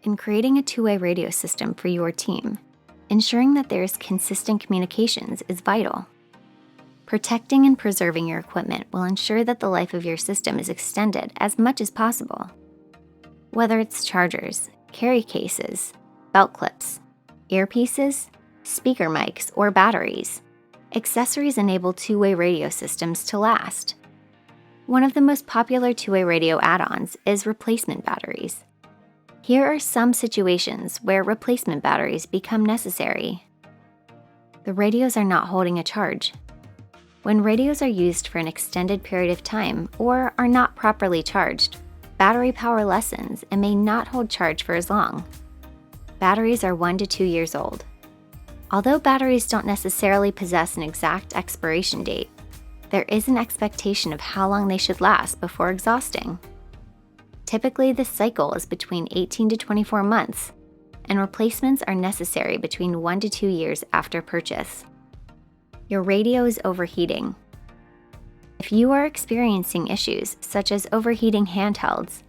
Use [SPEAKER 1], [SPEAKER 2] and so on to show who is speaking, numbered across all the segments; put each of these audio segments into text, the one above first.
[SPEAKER 1] in creating a two-way radio system for your team. Ensuring that there is consistent communications is vital. Protecting and preserving your equipment will ensure that the life of your system is extended as much as possible. Whether it's chargers, carry cases, belt clips, earpieces, speaker mics, or batteries, accessories enable two-way radio systems to last. One of the most popular two-way radio add-ons is replacement batteries. Here are some situations where replacement batteries become necessary. The radios are not holding a charge. When radios are used for an extended period of time or are not properly charged, battery power lessens and may not hold charge for as long. Batteries are 1 to 2 years old. Although batteries don't necessarily possess an exact expiration date, there is an expectation of how long they should last before exhausting. Typically, this cycle is between 18 to 24 months, and replacements are necessary between 1 to 2 years after purchase. Your radio is overheating. If you are experiencing issues such as overheating handhelds,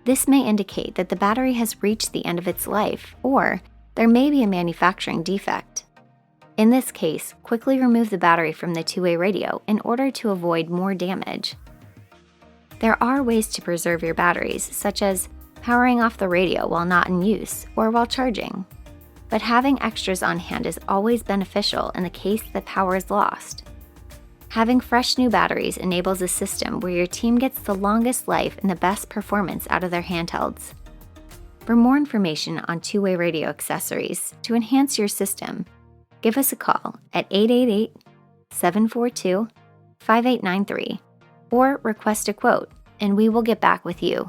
[SPEAKER 1] this may indicate that the battery has reached the end of its life, or there may be a manufacturing defect. In this case, quickly remove the battery from the two-way radio in order to avoid more damage. There are ways to preserve your batteries, such as powering off the radio while not in use or while charging. But having extras on hand is always beneficial in the case that power is lost. Having fresh new batteries enables a system where your team gets the longest life and the best performance out of their handhelds. For more information on two-way radio accessories to enhance your system, give us a call at 888-742-5893 or request a quote, and we will get back with you.